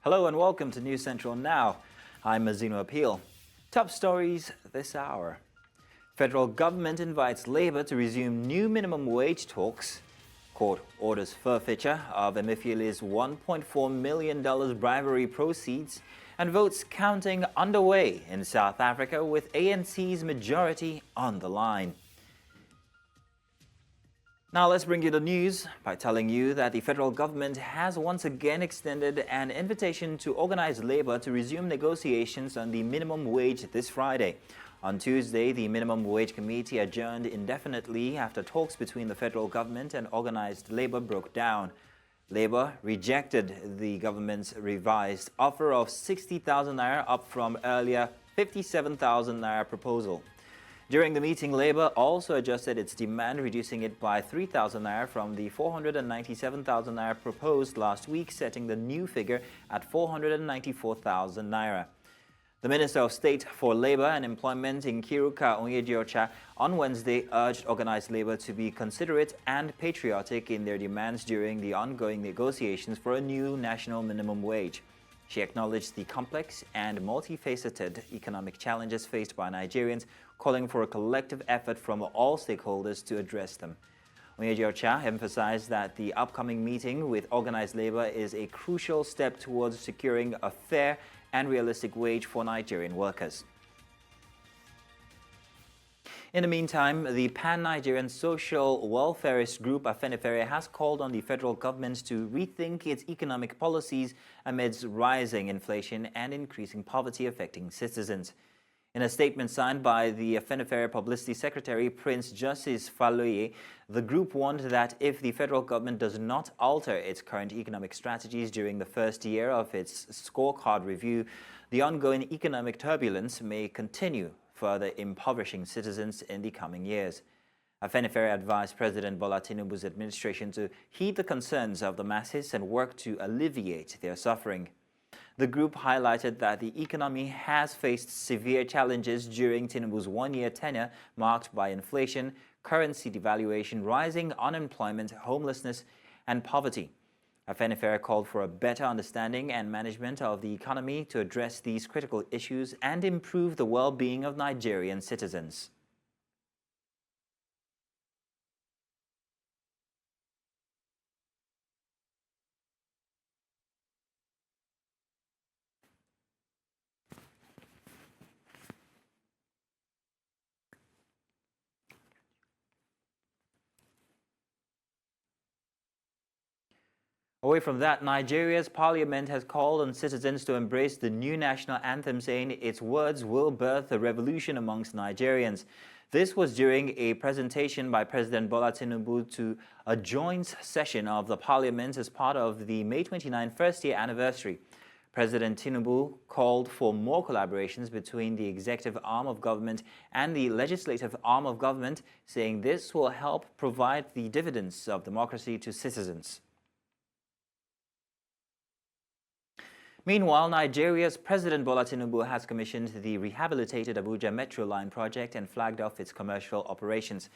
Hello and welcome to News Central Now. I'm Mazino Appeal. Top stories this hour. Federal government invites Labour to resume new minimum wage talks. Court orders forfeiture of Emefiele's $1.4 million bribery proceeds. And votes counting underway in South Africa with ANC's majority on the line. Now let's bring you the news by telling you that the federal government has once again extended an invitation to organized labor to resume negotiations on the minimum wage this Friday. On Tuesday, the Minimum Wage Committee adjourned indefinitely after talks between the federal government and organized labor broke down. Labour rejected the government's revised offer of 60,000 naira up from earlier 57,000 naira proposal. During the meeting, Labour also adjusted its demand, reducing it by 3,000 naira from the 497,000 naira proposed last week, setting the new figure at 494,000 naira. The Minister of State for Labour and Employment, Nkeiruka Onyejeocha, on Wednesday urged organized labour to be considerate and patriotic in their demands during the ongoing negotiations for a new national minimum wage. She acknowledged the complex and multifaceted economic challenges faced by Nigerians, calling for a collective effort from all stakeholders to address them. Onyejeocha emphasized that the upcoming meeting with organized labor is a crucial step towards securing a fair and realistic wage for Nigerian workers. In the meantime, the pan-Nigerian social welfarist group Emefiele has called on the federal government to rethink its economic policies amidst rising inflation and increasing poverty affecting citizens. In a statement signed by the Emefiele Publicity Secretary, Prince Justice Faloye, the group warned that if the federal government does not alter its current economic strategies during the first year of its scorecard review, the ongoing economic turbulence may continue, further impoverishing citizens in the coming years. Emefiele advised President Bola Tinubu's administration to heed the concerns of the masses and work to alleviate their suffering. The group highlighted that the economy has faced severe challenges during Tinubu's one-year tenure, marked by inflation, currency devaluation, rising unemployment, homelessness, and poverty. Emefiele called for a better understanding and management of the economy to address these critical issues and improve the well-being of Nigerian citizens. Away from that, Nigeria's parliament has called on citizens to embrace the new national anthem, saying its words will birth a revolution amongst Nigerians. This was during a presentation by President Bola Tinubu to a joint session of the parliament as part of the May 29 first-year anniversary. President Tinubu called for more collaborations between the executive arm of government and the legislative arm of government, saying this will help provide the dividends of democracy to citizens. Meanwhile, Nigeria's President Bola Tinubu has commissioned the rehabilitated Abuja Metro Line project and flagged off its commercial operations.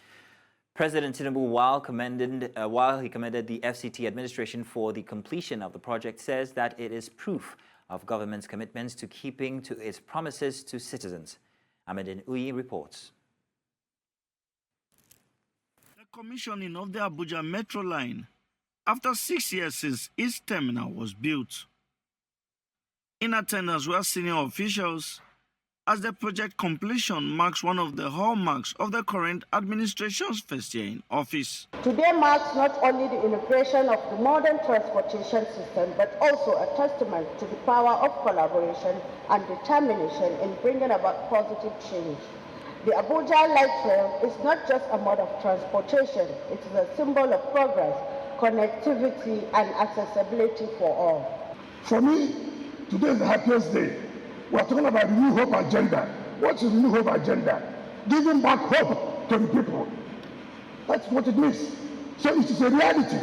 President Tinubu, while he commended the FCT administration for the completion of the project, says that it is proof of government's commitments to keeping to its promises to citizens. Ahmedin Uyi reports. The commissioning of the Abuja Metro Line, after 6 years since its terminal was built. In attendance were senior officials, as the project completion marks one of the hallmarks of the current administration's first year in office. Today marks not only the inauguration of the modern transportation system, but also a testament to the power of collaboration and determination in bringing about positive change. The Abuja Light Rail is not just a mode of transportation, it is a symbol of progress, connectivity, and accessibility for all. For me, today is the happiest day. We are talking about the New Hope agenda. What is the New Hope agenda? Giving back hope to the people. That's what it means. So it is a reality.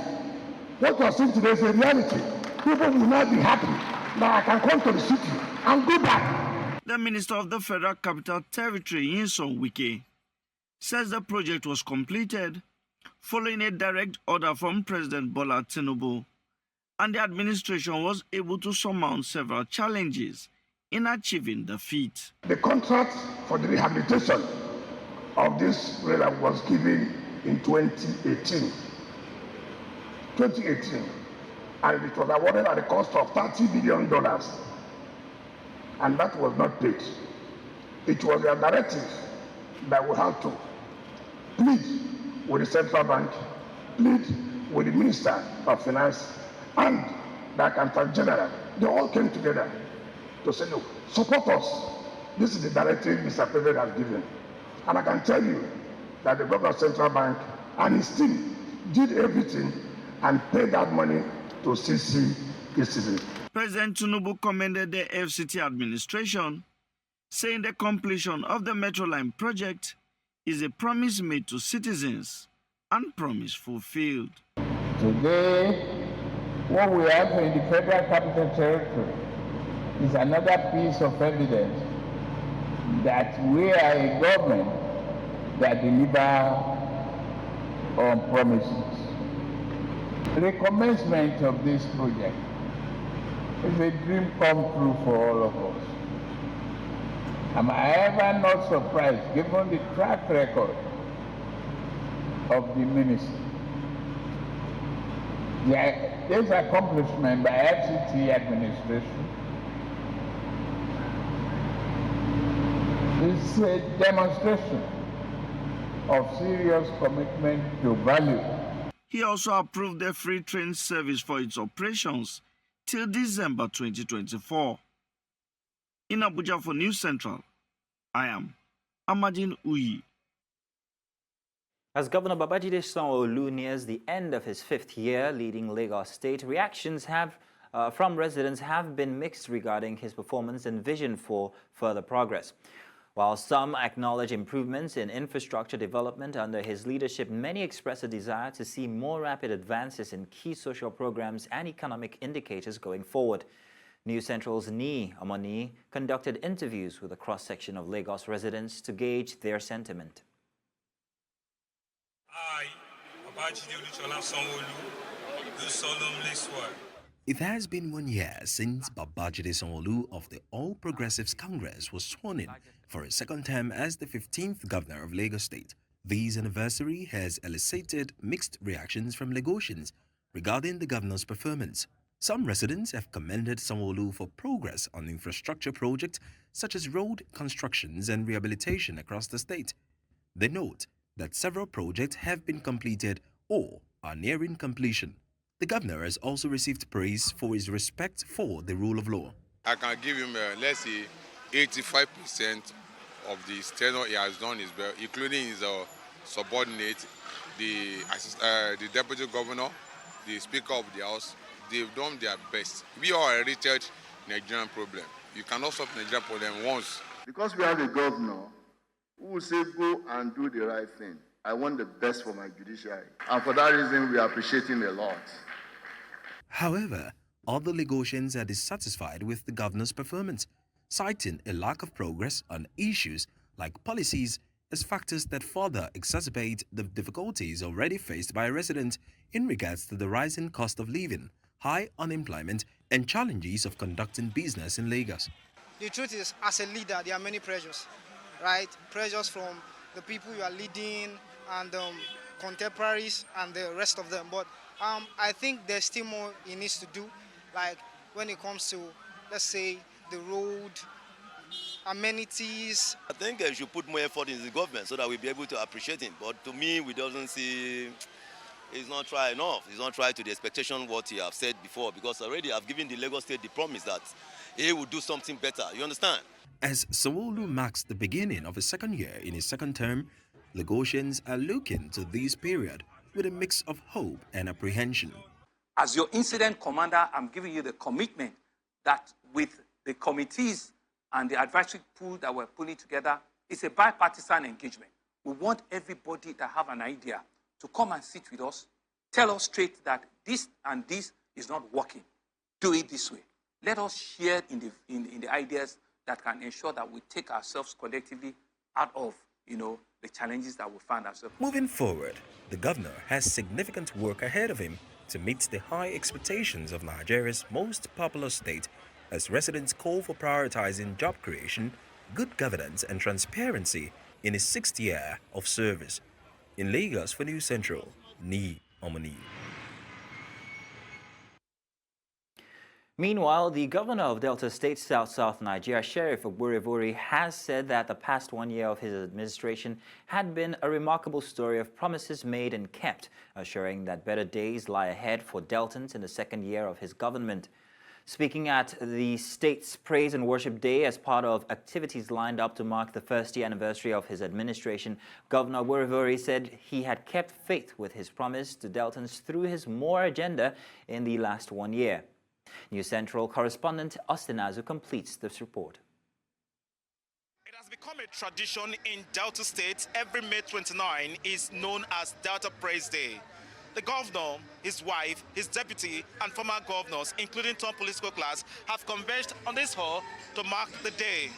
What we are saying today is a reality. People will not be happy that I can come to the city and go back. The Minister of the Federal Capital Territory, Nyesom Wike, says the project was completed following a direct order from President Bola Tinubu and the administration was able to surmount several challenges in achieving the feat. The contract for the rehabilitation of this railway was given in 2018. And it was awarded at the cost of $30 billion. And that was not paid. It was a directive that we had to plead with the central bank, plead with the Minister of Finance and the Accountant General. They all came together to say, look, support us. This is the directive Mr. President has given. And I can tell you that the Governor of Central Bank and his team did everything and paid that money to CC citizens. President Tinubu commended the FCT administration, saying the completion of the Metro Line project is a promise made to citizens and promise fulfilled. Today, what we have in the Federal Capital Territory is another piece of evidence that we are a government that delivers on promises. The commencement of this project is a dream come true for all of us. Am I ever not surprised, given the track record of the ministry? This accomplishment by FCT administration is a demonstration of serious commitment to value. He also approved the free train service for its operations till December 2024. In Abuja for News Central, I am Amadin Uyi. As Governor Babajide Sanwo-Olu nears the end of his 5th year leading Lagos State, reactions from residents have been mixed regarding his performance and vision for further progress. While some acknowledge improvements in infrastructure development under his leadership, many express a desire to see more rapid advances in key social programs and economic indicators going forward. News Central's Ni Omoni conducted interviews with a cross-section of Lagos residents to gauge their sentiment. I, Babajide Olusola Sanwo-Olu, do solemnly swear. It has been 1 year since Babajide Sanwo-Olu of the All Progressives Congress was sworn in for a second term as the 15th governor of Lagos State. This anniversary has elicited mixed reactions from Lagosians regarding the governor's performance. Some residents have commended Sanwo-Olu for progress on infrastructure projects such as road constructions and rehabilitation across the state. They note that several projects have been completed or are nearing completion. The governor has also received praise for his respect for the rule of law. I can give him, let's say, 85% of the tenure he has done is well, including his subordinate, the deputy governor, the speaker of the house. They've done their best. We are a heritage Nigerian problem. You cannot solve Nigerian problem once. Because we have a governor who will say, go and do the right thing. I want the best for my judiciary. And for that reason, we appreciate him a lot. However, other Lagosians are dissatisfied with the governor's performance, citing a lack of progress on issues like policies as factors that further exacerbate the difficulties already faced by residents in regards to the rising cost of living, high unemployment, and challenges of conducting business in Lagos. The truth is, as a leader, there are many pressures, right? Pressures from the people you are leading and contemporaries and the rest of them. But I think there's still more he needs to do, like when it comes to, let's say, the road, amenities. I think he should put more effort in the government so that we'll be able to appreciate him. But to me, we doesn't see, he's not trying enough. He's not trying to the expectation what he have said before, because already I've given the Lagos State the promise that he will do something better. You understand? As Sanwo-Olu marks the beginning of his second year in his second term, Lagosians are looking to this period with a mix of hope and apprehension. As your incident commander, I'm giving you the commitment that with the committees and the advisory pool that we're putting together, it's a bipartisan engagement. We want everybody to have an idea to come and sit with us, tell us straight that this and this is not working. Do it this way. Let us share in the ideas that can ensure that we take ourselves collectively out of, the challenges that we find ourselves. Moving forward, the governor has significant work ahead of him to meet the high expectations of Nigeria's most populous state as residents call for prioritizing job creation, good governance and transparency in his 6th year of service. In Lagos for News Central, Ni Omani. Meanwhile, the governor of Delta State, South Nigeria, Sheriff Oborevori, has said that the past 1 year of his administration had been a remarkable story of promises made and kept, assuring that better days lie ahead for Deltans in the 2nd year of his government. Speaking at the state's Praise and Worship Day as part of activities lined up to mark the 1st year anniversary of his administration, Governor Oborevori said he had kept faith with his promise to Deltans through his More agenda in the last 1 year. News Central correspondent Austin Azu completes this report. It has become a tradition in Delta State. Every May 29 is known as Delta Praise Day. The governor, his wife, his deputy, and former governors, including some political class, have converged on this hall to mark the day.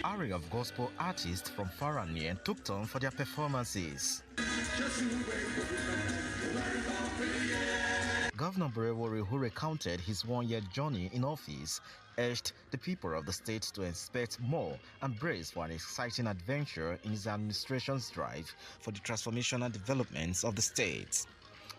Array of gospel artists from far and near took turn for their performances. Governor Oborevori, who recounted his 1-year journey in office, urged the people of the state to expect more and brace for an exciting adventure in his administration's drive for the transformational developments of the state.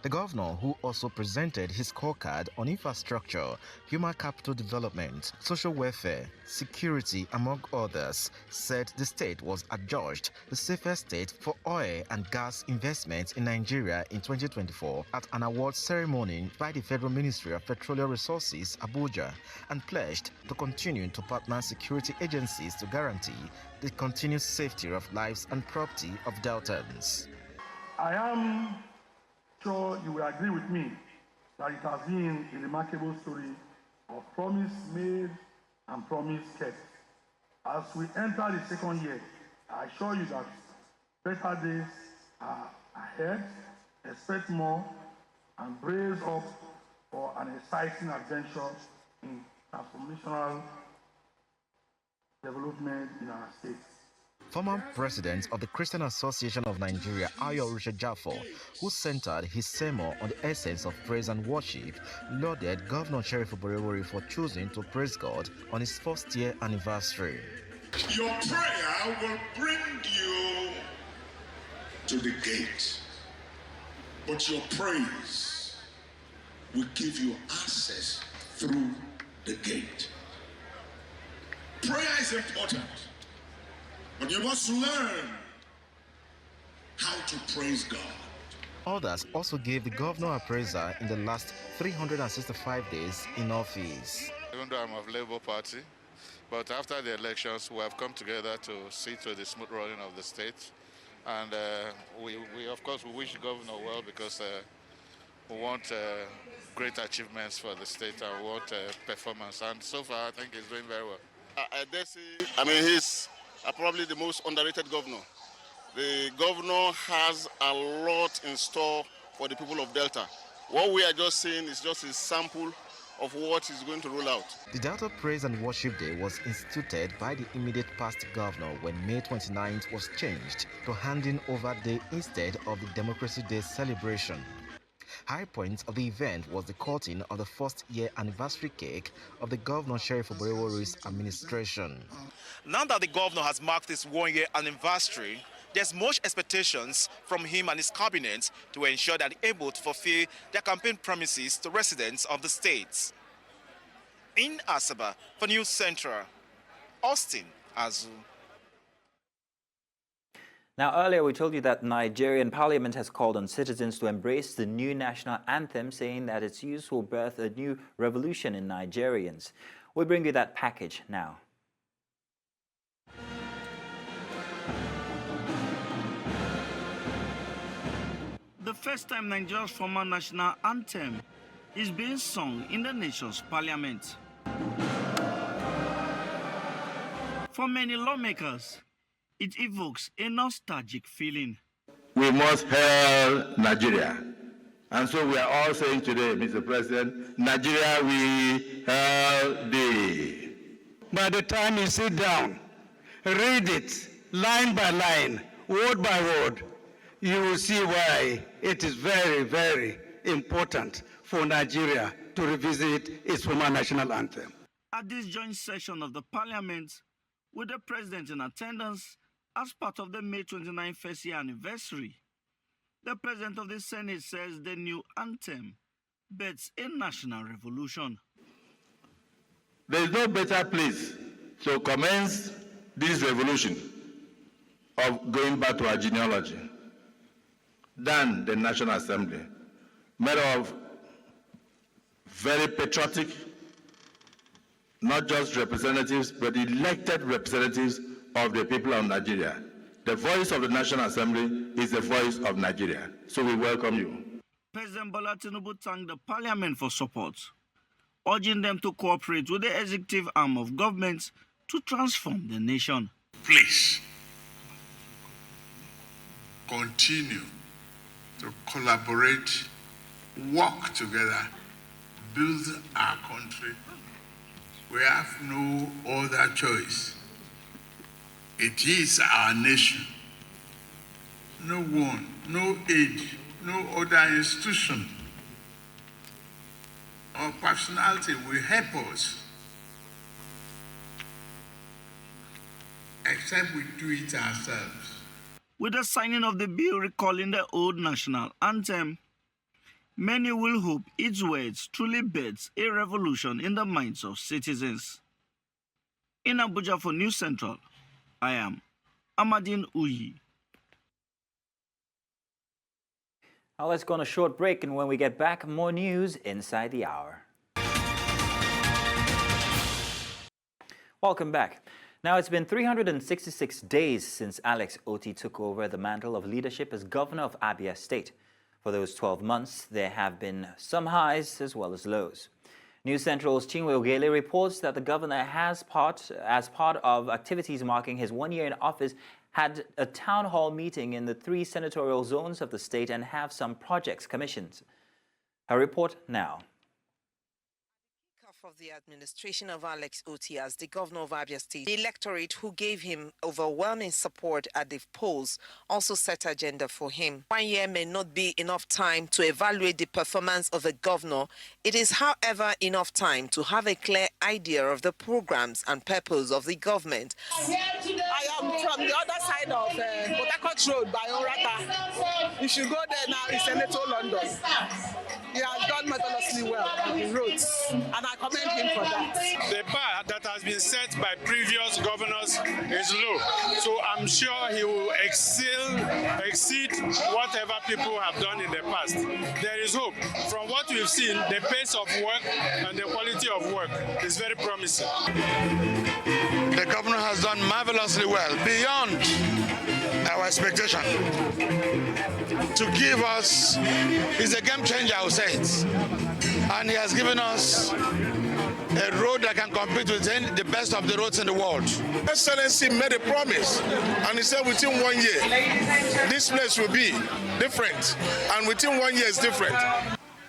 The governor, who also presented his scorecard on infrastructure, human capital development, social welfare, security, among others, said the state was adjudged the safest state for oil and gas investments in Nigeria in 2024 at an awards ceremony by the Federal Ministry of Petroleum Resources, Abuja, and pledged to continue to partner security agencies to guarantee the continued safety of lives and property of Deltans. I am sure you will agree with me that it has been a remarkable story of promise made and promise kept. As we enter the 2nd year, I assure you that better days are ahead. Expect more and brace up for an exciting adventure in transformational development in our state. Former president of the Christian Association of Nigeria, Nkeiruka Onyejeocha, who centered his sermon on the essence of praise and worship, lauded Governor Sheriff Oborevori for choosing to praise God on his 1st year anniversary. Your prayer will bring you to the gate, but your praise will give you access through the gate. Prayer is important, but you must learn how to praise God. Others also gave the governor a praiser in the last 365 days in office. Even though I'm of Labour Party, but after the elections, we have come together to see to the smooth running of the state. And we of course, we wish the governor well because we want great achievements for the state and we want performance. And so far, I think he's doing very well. I mean, he's probably the most underrated governor. The governor has a lot in store for the people of Delta. What we are just seeing is just a sample of what he's going to roll out. The Delta Praise and Worship Day was instituted by the immediate past governor when May 29th was changed to Handing Over Day instead of the Democracy Day celebration. High point of the event was the cutting of the 1st year anniversary cake of the Governor Sheriff Oborevori's administration. Now that the governor has marked his 1-year anniversary, there's much expectations from him and his cabinet to ensure that they're able to fulfill their campaign promises to residents of the state. In Asaba, for News Central, Austin Azu. Now, earlier we told you that Nigerian Parliament has called on citizens to embrace the new national anthem, saying that its use will birth a new revolution in Nigerians. We bring you that package now. The first time Nigeria's former national anthem is being sung in the nation's parliament. For many lawmakers, it evokes a nostalgic feeling. We must hail Nigeria. And so we are all saying today, Mr. President, Nigeria we hail thee. By the time you sit down, read it line by line, word by word, you will see why it is very, very important for Nigeria to revisit its former national anthem. At this joint session of the Parliament, with the President in attendance as part of the May 29 first year anniversary, the President of the Senate says the new anthem bets a national revolution. There is no better place to commence this revolution of going back to our genealogy than the National Assembly, made of very patriotic, not just representatives, but elected representatives of the people of Nigeria. The voice of the National Assembly is the voice of Nigeria. So we welcome you. President Bola Tinubu thanked the Parliament for support, urging them to cooperate with the executive arm of government to transform the nation. Please continue to collaborate, work together, build our country. We have no other choice. It is our nation. No one, no age, no other institution or personality will help us except we do it ourselves. With the signing of the bill recalling the old national anthem, many will hope its words truly beds a revolution in the minds of citizens. In Abuja for News Central, I am Amadine Uyi. Now let's go on a short break, and when we get back, more news inside the hour. Welcome back. Now, it's been 366 days since Alex Otti took over the mantle of leadership as governor of Abia State. For those 12 months, there have been some highs as well as lows. News Central's Chinwe Ogele reports that the governor has, as part of activities marking his 1 year in office, had a town hall meeting in the 3 senatorial zones of the state and have some projects commissioned. Her report now. Of the administration of Alex Otti as the governor of Abia State, the electorate who gave him overwhelming support at the polls also set agenda for him. 1 year may not be enough time to evaluate the performance of a governor. It is, however, enough time to have a clear idea of the programs and purpose of the government. I am from the other side of Port Harcourt Road by Orata. You should go there now, it's Senator London. He has done marvelously well on the roads, and I commend him for that. The bar that has been set by previous governors is low, so I'm sure he will exceed whatever people have done in the past. There is hope. From what we've seen, the pace of work and the quality of work is very promising. The governor has done marvelously well, beyond our expectation. To give us, he's a game changer, I would say it. And he has given us a road that can compete with the best of the roads in the world. Excellency made a promise, and he said within 1 year, this place will be different, and within 1 year it's different.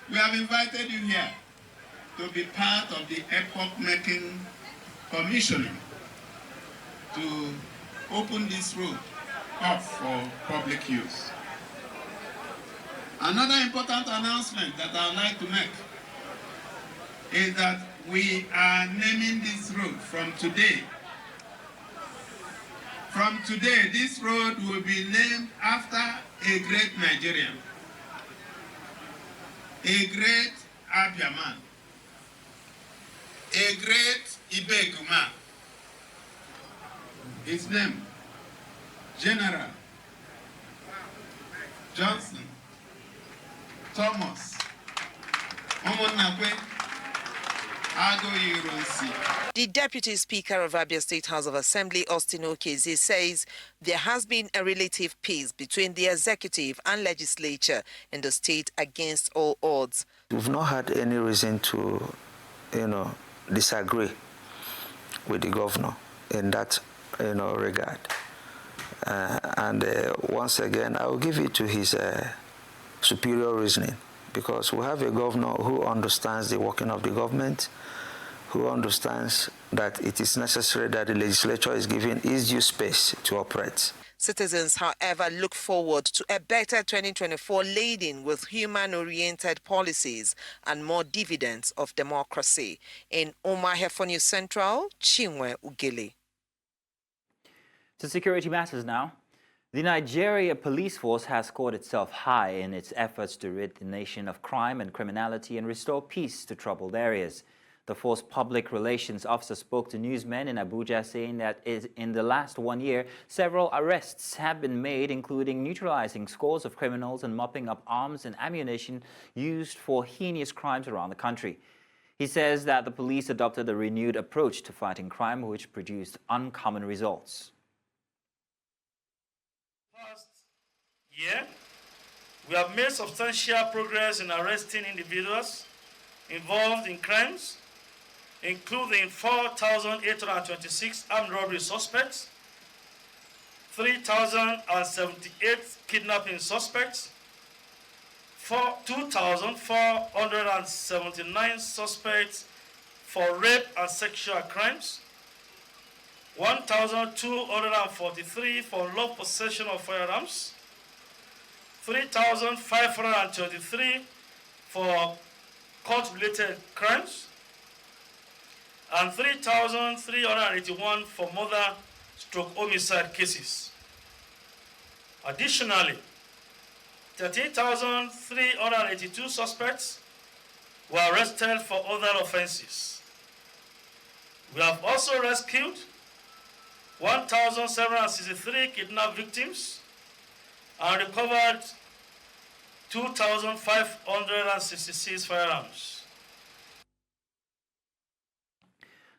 We have invited you here to be part of the epoch-making commissioning to open this road up for public use. Another important announcement that I would like to make is that we are naming this road from today. From today, this road will be named after a great Nigerian, a great Abia man, a great Ibegu man. His name, General Johnson Thomas Omonakwe Agoyironsi. The Deputy Speaker of Abia State House of Assembly, Austin Okeze, says there has been a relative peace between the executive and legislature in the state against all odds. We've not had any reason to, disagree with the governor in that, regard. And once again, I will give it to his superior reasoning, because we have a governor who understands the working of the government, who understands that it is necessary that the legislature is given its due space to operate. Citizens, however, look forward to a better 2024 laden with human-oriented policies and more dividends of democracy. In Umuahia for News Central, Chinwe Ugili. To security matters now. The Nigeria police force has scored itself high in its efforts to rid the nation of crime and criminality and restore peace to troubled areas. The force public relations officer spoke to newsmen in Abuja, saying that in the last 1 year, several arrests have been made, including neutralizing scores of criminals and mopping up arms and ammunition used for heinous crimes around the country. He says that the police adopted a renewed approach to fighting crime, which produced uncommon results. Last year, we have made substantial progress in arresting individuals involved in crimes, including 4,826 armed robbery suspects, 3,078 kidnapping suspects, 2,479 suspects for rape and sexual crimes, 1,243 for unlawful possession of firearms, 3,523 for court-related crimes, and 3,381 for murder/homicide cases. Additionally, 13,382 suspects were arrested for other offenses. We have also rescued 1,763 kidnapped victims and recovered 2,566 firearms.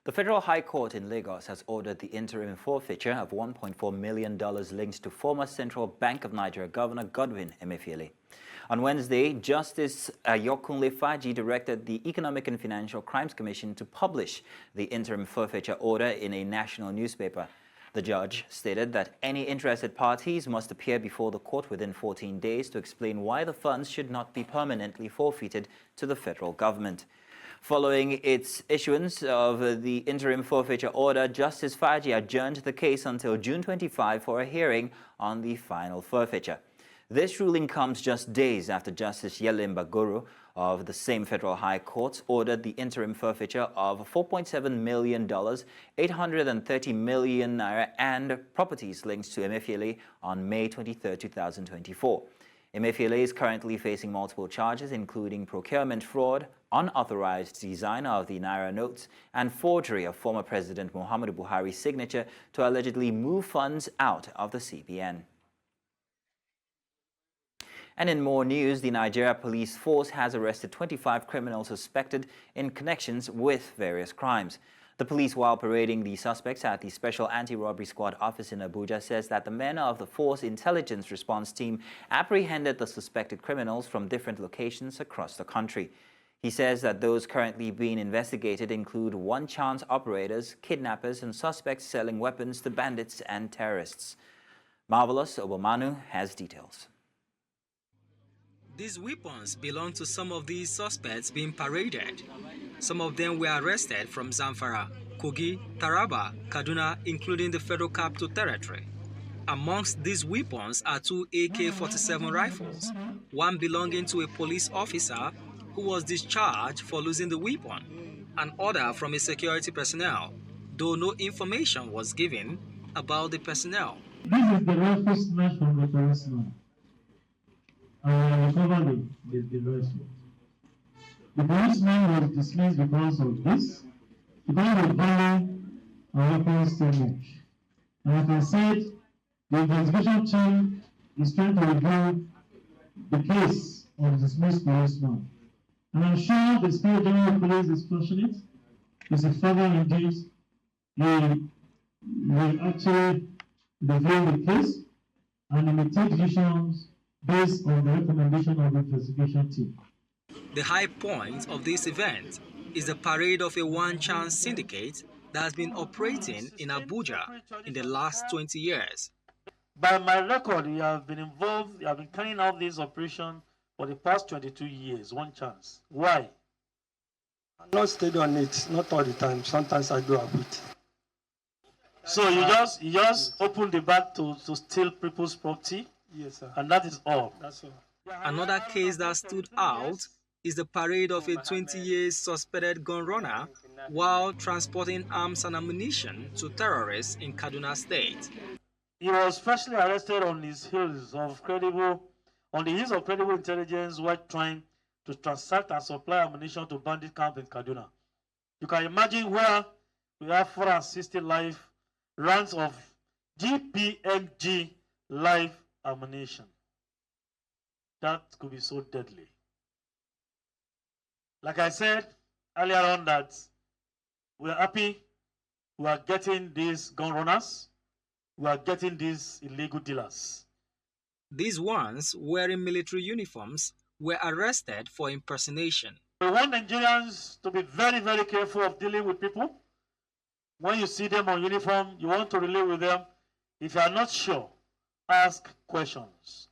The Federal High Court in Lagos has ordered the interim forfeiture of $1.4 million linked to former Central Bank of Nigeria Governor Godwin Emefiele. On Wednesday, Justice Ayokunle Faji directed the Economic and Financial Crimes Commission to publish the interim forfeiture order in a national newspaper. The judge stated that any interested parties must appear before the court within 14 days to explain why the funds should not be permanently forfeited to the federal government. Following its issuance of the interim forfeiture order, Justice Faji adjourned the case until June 25 for a hearing on the final forfeiture. This ruling comes just days after Justice Yelin Bagoro of the same Federal High Court ordered the interim forfeiture of $4.7 million, 830 million naira, and properties linked to Emefiele on May 23, 2024. Emefiele is currently facing multiple charges, including procurement fraud, unauthorized design of the naira notes, and forgery of former President Muhammadu Buhari's signature to allegedly move funds out of the CBN. And in more news, the Nigeria police force has arrested 25 criminals suspected in connections with various crimes. The police, while parading the suspects at the Special Anti-Robbery Squad office in Abuja, says that the men of the force intelligence response team apprehended the suspected criminals from different locations across the country. He says that those currently being investigated include one-chance operators, kidnappers, and suspects selling weapons to bandits and terrorists. Marvelous Obomanu has details. These weapons belong to some of these suspects being paraded. Some of them were arrested from Zamfara, Kogi, Taraba, Kaduna, including the Federal Capital Territory. Amongst these weapons are 2 AK-47 rifles, one belonging to a police officer who was discharged for losing the weapon, an order from a security personnel, though no information was given about the personnel. This is the rifle snatched from the policeman. Recovered the rifle. The policeman was dismissed because of this, because they value our weapons so much. And like I said, the investigation team is trying to review the case of the dismissed policeman. And I'm sure the Inspector General of Police is passionate. It's a father indeed. He will actually review the case and he will take decisions based on the recommendation of the investigation team. The high point of this event is the parade of a one-chance syndicate that has been operating in Abuja in the last 20 years. By my record, you have been involved, you have been carrying out this operation for the past 22 years, one chance. Why? I'm not stayed on it, not all the time. Sometimes I do a bit. So you just open the bag to steal people's property. Yes, sir. And that is all. That's all. Another case that stood out is the parade of a 20-year suspected gun runner while transporting arms and ammunition to terrorists in Kaduna State. He was freshly arrested on the heels of credible intelligence while trying to transact and supply ammunition to bandit camp in Kaduna. You can imagine where we have 460 live rounds of GPMG live ammunition. That could be so deadly. Like I said earlier on, that we are happy we are getting these gun runners, we are getting these illegal dealers. These ones wearing military uniforms were arrested for impersonation. We want Nigerians to be very, very careful of dealing with people. When you see them on uniform, you want to relate with them. If you are not sure, ask questions.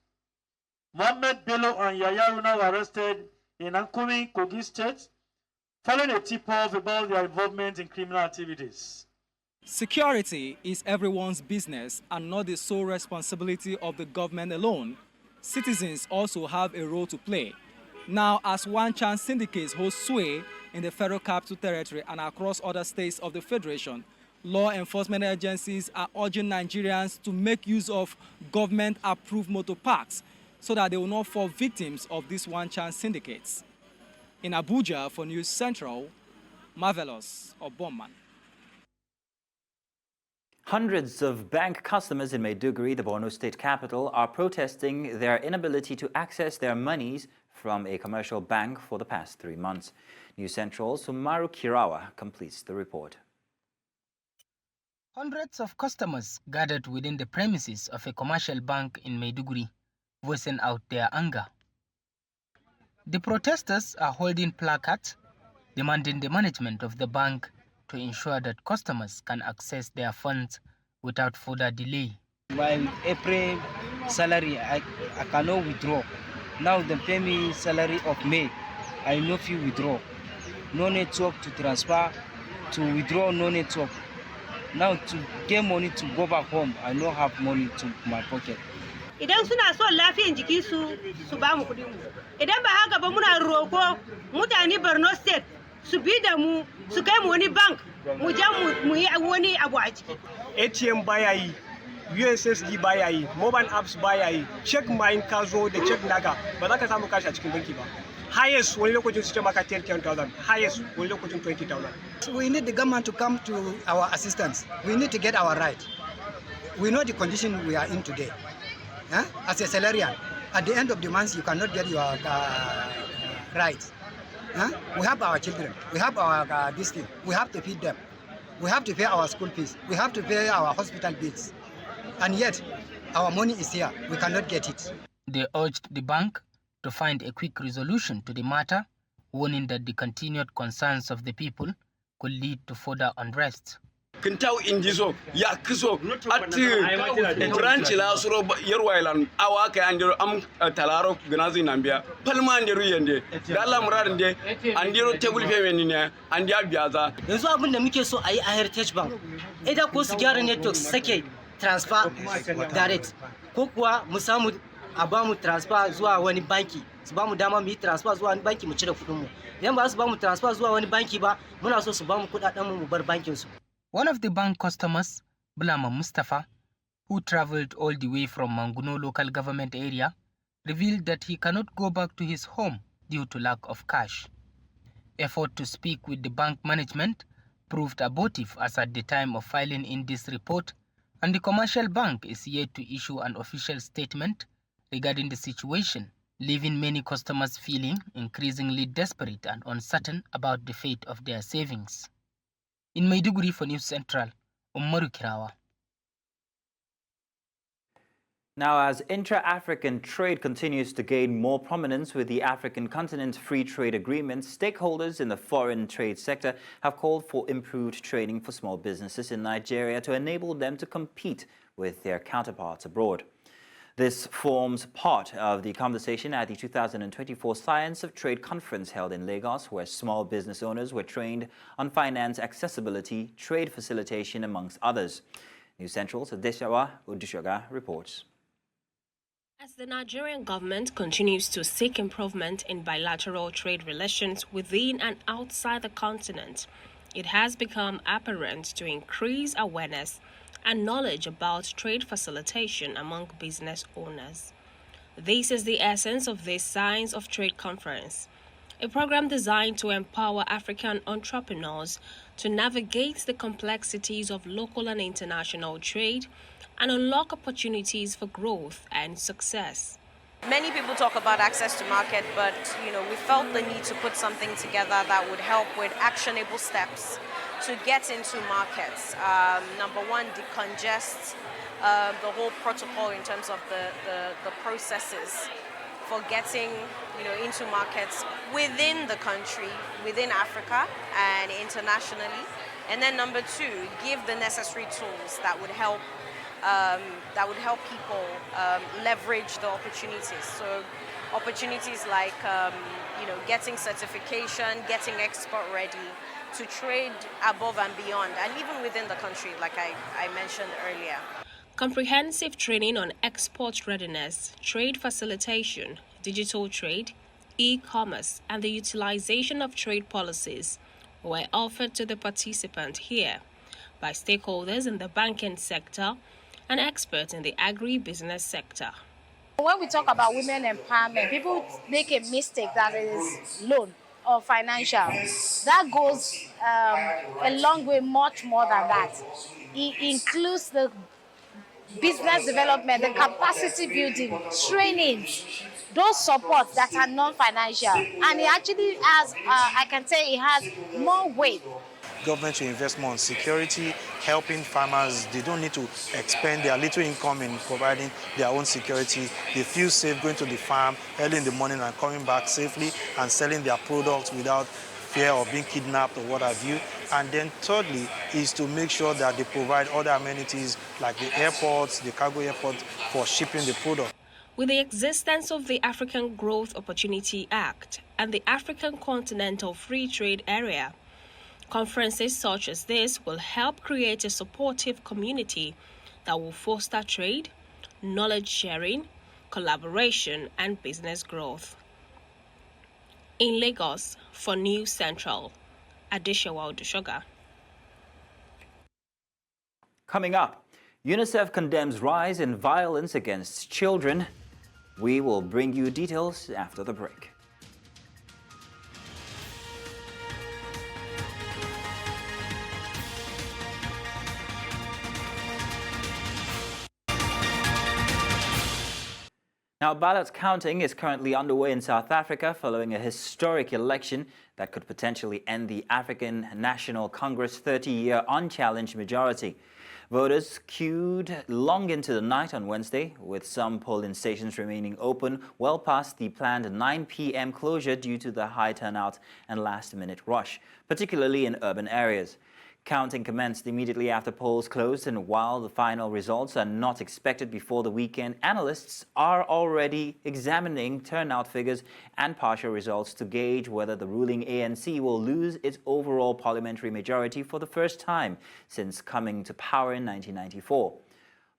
Mohammed Bello and Yaya Runa were arrested in Nkeiruka, Kogi State, following a tip-off about their involvement in criminal activities. Security is everyone's business and not the sole responsibility of the government alone. Citizens also have a role to play. Now, as one-chance syndicates hold sway in the Federal Capital Territory and across other states of the Federation, law enforcement agencies are urging Nigerians to make use of government-approved motor parks so that they will not fall victims of these one-chance syndicates. In Abuja for News Central, Marvelous Obonman. Hundreds of bank customers in Maiduguri, the Borno state capital, are protesting their inability to access their monies from a commercial bank for the past 3 months. News Central's Umaru Kirawa completes the report. Hundreds of customers gathered within the premises of a commercial bank in Maiduguri, voicing out their anger. The protesters are holding placards demanding the management of the bank to ensure that customers can access their funds without further delay. My April salary, I cannot withdraw. Now they pay me salary of May. I no fee withdraw. No network to transfer, to withdraw, no network. Now to get money to go back home, I don't have money to my pocket. Idan suna son lafiyan jiki su ba mu kudin mu. Idan ba haka ba muna roko mutane Borno State su bi da mu su kai mu wani bank mu je mu yi wani abu a ciki. ATM baya yi, USSD baya yi, mobile apps baya yi, check mine ka zo da check naka ba za ka samu kashi a cikin banki ba. Highest wani lokacin su ce maka 10,000, highest wani lokacin 20,000. We need the government to come to our assistance. We need to get our right. We know the condition we are in today. As a salarian, at the end of the month you cannot get your rights. We have our children, we have our this thing, we have to feed them, we have to pay our school fees, we have to pay our hospital bills, and yet our money is here, we cannot get it. They urged the bank to find a quick resolution to the matter, warning that the continued concerns of the people could lead to further unrest. Kintau injiso ya kiso ati branch la suro yerwailan awaka andiro am talaro gnazi nambia palma andiro yende dalla murar nde andiro table payment ne andiya biyaza yanzu abin da muke so a yi a Heritage Bank idan ko su gyara network sake transfer direct ko kuwa mu samu a ba mu transfer zuwa wani banki su ba mu dama mu yi transfer zuwa wani banki mu cire kudin mu idan ba su ba mu transfer zuwa wani banki ba muna so su ba mu kudaden mu bar bankin su. One of the bank customers, Bulama Mustafa, who traveled all the way from Manguno local government area, revealed that he cannot go back to his home due to lack of cash. Effort to speak with the bank management proved abortive as at the time of filing in this report, and the commercial bank is yet to issue an official statement regarding the situation, leaving many customers feeling increasingly desperate and uncertain about the fate of their savings. In Maiduguri for News Central, Umaru Kirawa. Now, as intra-African trade continues to gain more prominence with the African continent free trade agreements, stakeholders in the foreign trade sector have called for improved training for small businesses in Nigeria to enable them to compete with their counterparts abroad. This forms part of the conversation at the 2024 Science of Trade Conference held in Lagos, where small business owners were trained on finance accessibility, trade facilitation, amongst others. News Central's Adeshawa Odushoga reports. As the Nigerian government continues to seek improvement in bilateral trade relations within and outside the continent, it has become apparent to increase awareness and knowledge about trade facilitation among business owners. This is the essence of this Science of Trade Conference, a program designed to empower African entrepreneurs to navigate the complexities of local and international trade and unlock opportunities for growth and success. Many people talk about access to market, but we felt the need to put something together that would help with actionable steps to get into markets. Number one, decongest the whole protocol in terms of the processes for getting into markets within the country, within Africa and internationally. And then number two, give the necessary tools that would help people leverage the opportunities. So opportunities like getting certification, getting export ready, to trade above and beyond, and even within the country, like I mentioned earlier. Comprehensive training on export readiness, trade facilitation, digital trade, e-commerce, and the utilization of trade policies were offered to the participants here by stakeholders in the banking sector and experts in the agri-business sector. When we talk about women empowerment, people make a mistake that is loan or financial. That goes a long way, much more than that. It includes the business development, the capacity building, trainings, those supports that are non-financial. And it actually has, I can say it has more weight. Government should invest more on security, helping farmers. They don't need to expend their little income in providing their own security. They feel safe going to the farm early in the morning and coming back safely and selling their products without fear of being kidnapped or what have you. And then thirdly is to make sure that they provide other amenities like the airports, the cargo airports for shipping the product. With the existence of the African Growth Opportunity Act and the African Continental Free Trade Area, conferences such as this will help create a supportive community that will foster trade, knowledge sharing, collaboration, and business growth. In Lagos, for News Central, Adeshawa Odushoga. Coming up, UNICEF condemns rise in violence against children. We will bring you details after the break. Now, ballot counting is currently underway in South Africa following a historic election that could potentially end the African National Congress' 30-year unchallenged majority. Voters queued long into the night on Wednesday, with some polling stations remaining open well past the planned 9 p.m. closure due to the high turnout and last-minute rush, particularly in urban areas. Counting commenced immediately after polls closed, and while the final results are not expected before the weekend, analysts are already examining turnout figures and partial results to gauge whether the ruling ANC will lose its overall parliamentary majority for the first time since coming to power in 1994.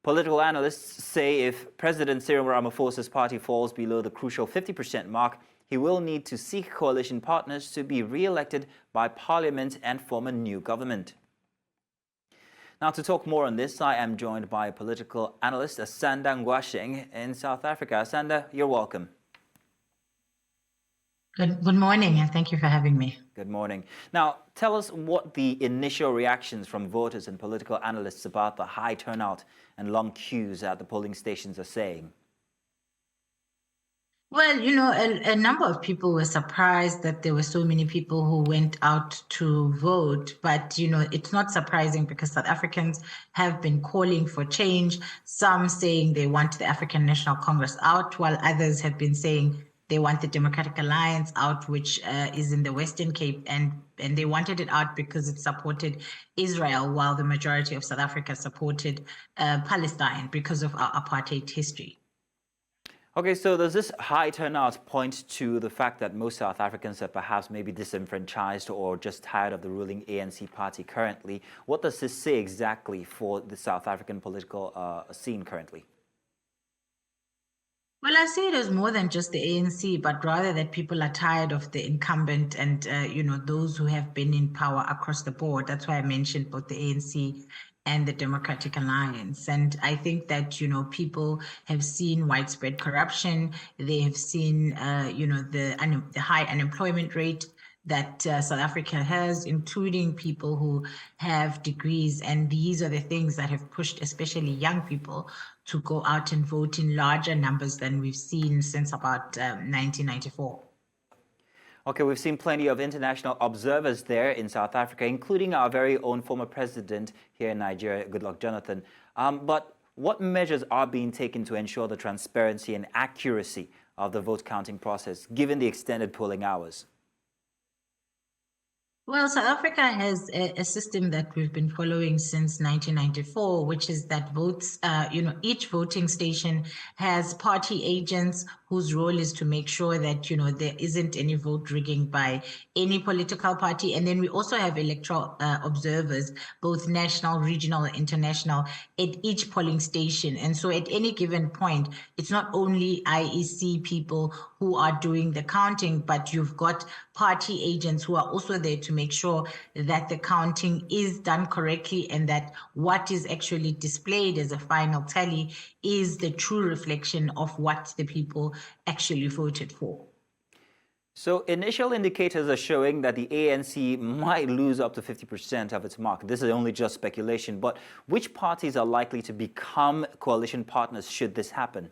Political analysts say if President Cyril Ramaphosa's party falls below the crucial 50% mark, he will need to seek coalition partners to be re-elected by Parliament and form a new government. Now, to talk more on this, I am joined by political analyst Asanda Ngwasheng in South Africa. Asanda, you're welcome. Good morning, and thank you for having me. Good morning. Now, tell us what the initial reactions from voters and political analysts about the high turnout and long queues at the polling stations are saying. Well, a number of people were surprised that there were so many people who went out to vote. But, it's not surprising because South Africans have been calling for change, some saying they want the African National Congress out, while others have been saying they want the Democratic Alliance out, which is in the Western Cape, and they wanted it out because it supported Israel, while the majority of South Africa supported Palestine because of our apartheid history. Okay, so does this high turnout point to the fact that most South Africans are perhaps maybe disenfranchised or just tired of the ruling ANC party currently? What does this say exactly for the South African political scene currently? Well, I see it as more than just the ANC, but rather that people are tired of the incumbent and, those who have been in power across the board. That's why I mentioned both the ANC and the Democratic Alliance. And I think that, people have seen widespread corruption. They have seen, the high unemployment rate that South Africa has, including people who have degrees. And these are the things that have pushed especially young people to go out and vote in larger numbers than we've seen since about 1994. Okay, we've seen plenty of international observers there in South Africa, including our very own former president here in Nigeria, Goodluck Jonathan. But what measures are being taken to ensure the transparency and accuracy of the vote counting process, given the extended polling hours? Well, South Africa has a system that we've been following since 1994, which is that votes, each voting station has party agents whose role is to make sure that, there isn't any vote rigging by any political party. And then we also have electoral observers, both national, regional, and international, at each polling station. And so at any given point, it's not only IEC people who are doing the counting, but you've got party agents who are also there to make sure that the counting is done correctly and that what is actually displayed as a final tally is the true reflection of what the people actually voted for. So initial indicators are showing that the ANC might lose up to 50% of its mark. This is only just speculation, but which parties are likely to become coalition partners should this happen?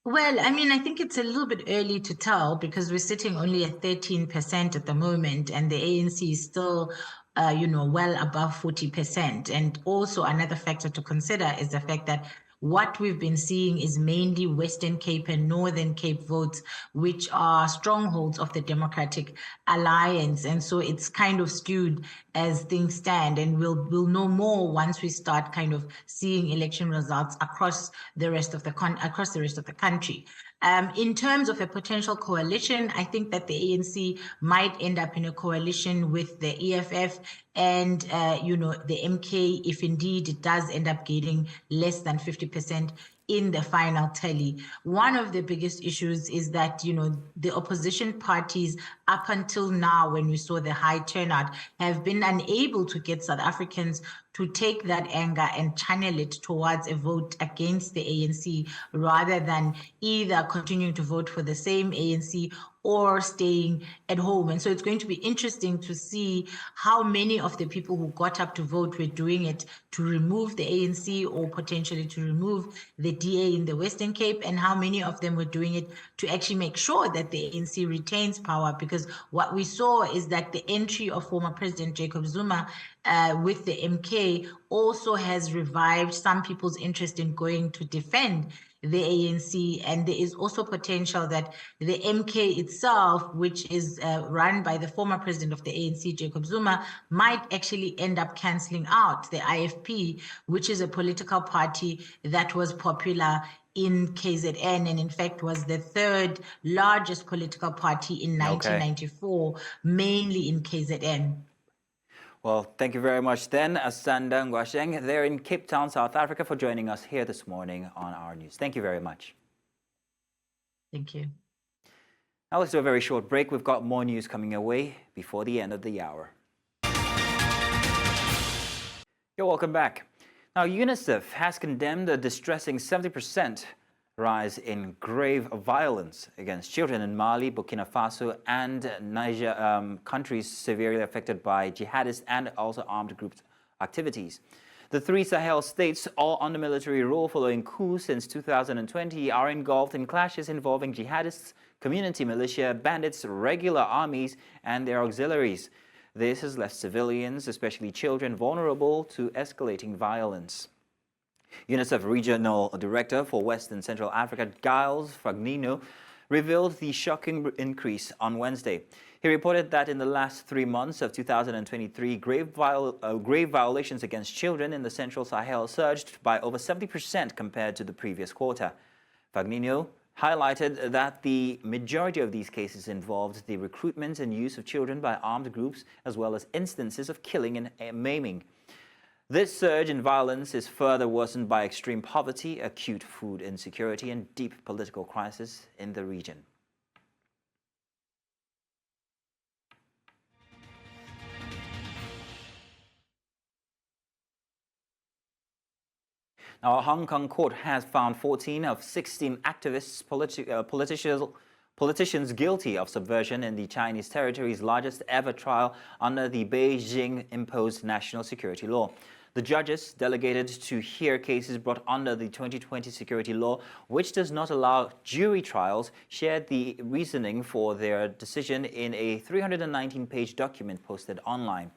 Well, I mean, I think it's a little bit early to tell because we're sitting only at 13% at the moment, and the ANC is still, well above 40%. And also another factor to consider is the fact that what we've been seeing is mainly Western Cape and Northern Cape votes, which are strongholds of the Democratic Alliance. And so it's kind of skewed as things stand. And we'll know more once we start kind of seeing election results across the rest of the country. In terms of a potential coalition, I think that the ANC might end up in a coalition with the EFF and, the MK, if indeed it does end up getting less than 50% in the final tally. One of the biggest issues is that, the opposition parties up until now, when we saw the high turnout, have been unable to get South Africans to take that anger and channel it towards a vote against the ANC rather than either continuing to vote for the same ANC or staying at home. And so it's going to be interesting to see how many of the people who got up to vote were doing it to remove the ANC or potentially to remove the DA in the Western Cape, and how many of them were doing it to actually make sure that the ANC retains power. Because what we saw is that the entry of former President Jacob Zuma with the MK also has revived some people's interest in going to defend the ANC, and there is also potential that the MK itself, which is run by the former president of the ANC, Jacob Zuma, might actually end up cancelling out the IFP, which is a political party that was popular in KZN and in fact was the third largest political party in 1994, mainly in KZN. Well, thank you very much then, Asanda Ngwasheng, there in Cape Town, South Africa, for joining us here this morning on our news. Thank you very much. Thank you. Now let's do a very short break. We've got more news coming your way before the end of the hour. You're welcome back. Now, UNICEF has condemned a distressing 70% rise in grave violence against children in Mali, Burkina Faso, and Niger, countries severely affected by jihadist and also armed group activities. The three Sahel states, all under military rule following coups since 2020, are engulfed in clashes involving jihadists, community militia, bandits, regular armies, and their auxiliaries. This has left civilians, especially children, vulnerable to escalating violence. UNICEF Regional Director for West and Central Africa, Giles Fagnino, revealed the shocking increase on Wednesday. He reported that in the last 3 months of 2023, grave violations against children in the Central Sahel surged by over 70% compared to the previous quarter. Fagnino highlighted that the majority of these cases involved the recruitment and use of children by armed groups, as well as instances of killing and maiming. This surge in violence is further worsened by extreme poverty, acute food insecurity, and deep political crisis in the region. Now, a Hong Kong court has found 14 of 16 activists, politicians guilty of subversion in the Chinese territory's largest ever trial under the Beijing-imposed national security law. The judges delegated to hear cases brought under the 2020 security law, which does not allow jury trials, shared the reasoning for their decision in a 319-page document posted online.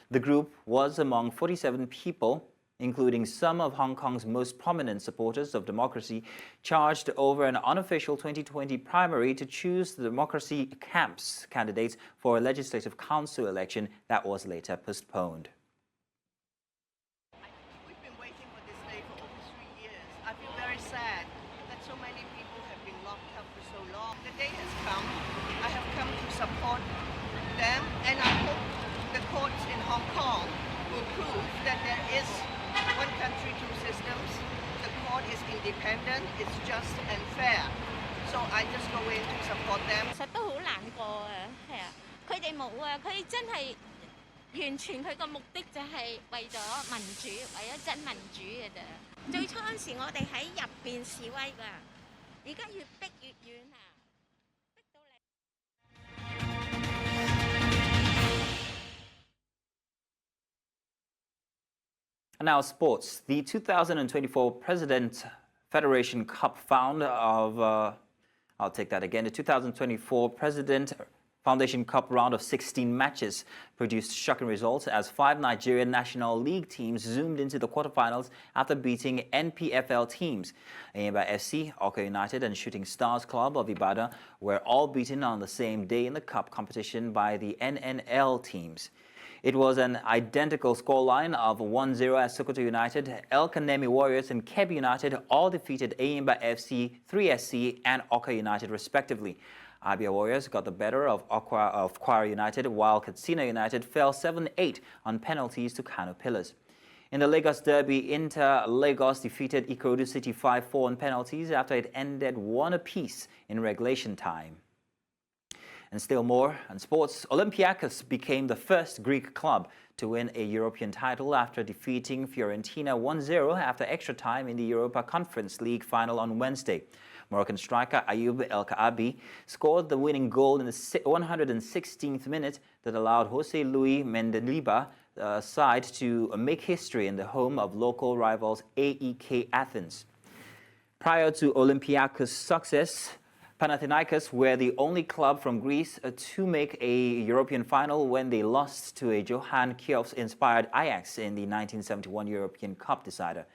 The group was among 47 people, including some of Hong Kong's most prominent supporters of democracy, charged over an unofficial 2020 primary to choose the Democracy Camp's candidates for a Legislative Council election that was later postponed. We've been waiting for this day for over 3 years. I feel very sad that so many people have been locked up for so long. The day has come. I have come to support them, and I hope the courts in Hong Kong will prove that there is one country, two systems. The court is independent, it's just and fair. So I just go in to support them. 實都好難過啊，係啊，佢哋冇啊，佢哋真係完全佢個目的就係為咗民主，為咗真民主嘅啫。最初嗰時我哋喺入邊示威㗎，而家越逼越遠啊！ Now, sports. The 2024 President Federation Cup I'll take that again. The 2024 President Foundation Cup round of 16 matches produced shocking results as 5 Nigerian National League teams zoomed into the quarterfinals after beating NPFL teams. Eyimba FC, Oka United, and Shooting Stars Club of Ibadan were all beaten on the same day in the cup competition by the NNL teams. It was an identical scoreline of 1-0 as Sokoto United, El Kanemi Warriors, and Kebbi United all defeated Eyimba FC, 3SC, and Oka United respectively. Abia Warriors got the better of Kwara United, while Katsina United fell 7-8 on penalties to Kano Pillars. In the Lagos Derby, Inter Lagos defeated Ikorodu City 5-4 on penalties after it ended 1 apiece in regulation time. And still more on sports, Olympiacos became the first Greek club to win a European title after defeating Fiorentina 1-0 after extra time in the Europa Conference League final on Wednesday. Moroccan striker Ayoub El Kaabi scored the winning goal in the 116th minute that allowed Jose Luis Mendilibar side to make history in the home of local rivals AEK Athens. Prior to Olympiacos' success, Panathinaikos were the only club from Greece to make a European final when they lost to a Johan Cruyff-inspired Ajax in the 1971 European Cup decider.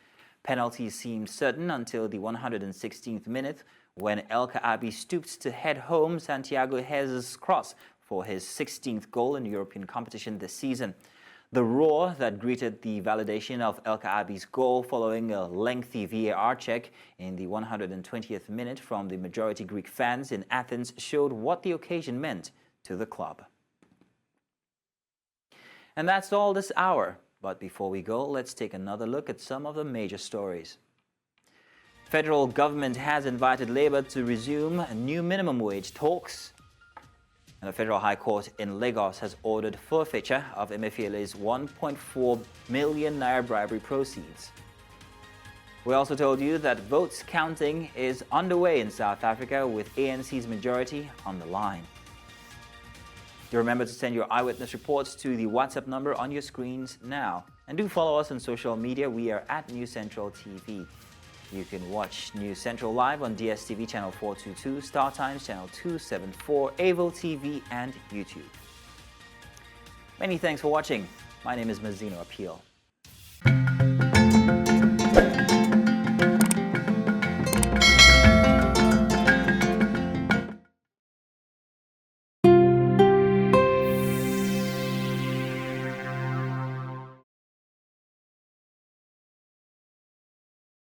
Penalties seemed certain until the 116th minute when El Kaabi stooped to head home Santiago Hez's cross for his 16th goal in European competition this season. The roar that greeted the validation of El Kaabi's goal following a lengthy VAR check in the 120th minute from the majority Greek fans in Athens showed what the occasion meant to the club. And that's all this hour. But before we go, let's take another look at some of the major stories. Federal government has invited Labour to resume new minimum wage talks. And the Federal High Court in Lagos has ordered forfeiture of Emefiele's 1.4 million naira bribery proceeds. We also told you that votes counting is underway in South Africa with ANC's majority on the line. Do remember to send your eyewitness reports to the WhatsApp number on your screens now. And do follow us on social media. We are at News Central TV. You can watch News Central live on DSTV channel 422, Star Times channel 274, Avo TV, and YouTube. Many thanks for watching. My name is Mazino Appeal.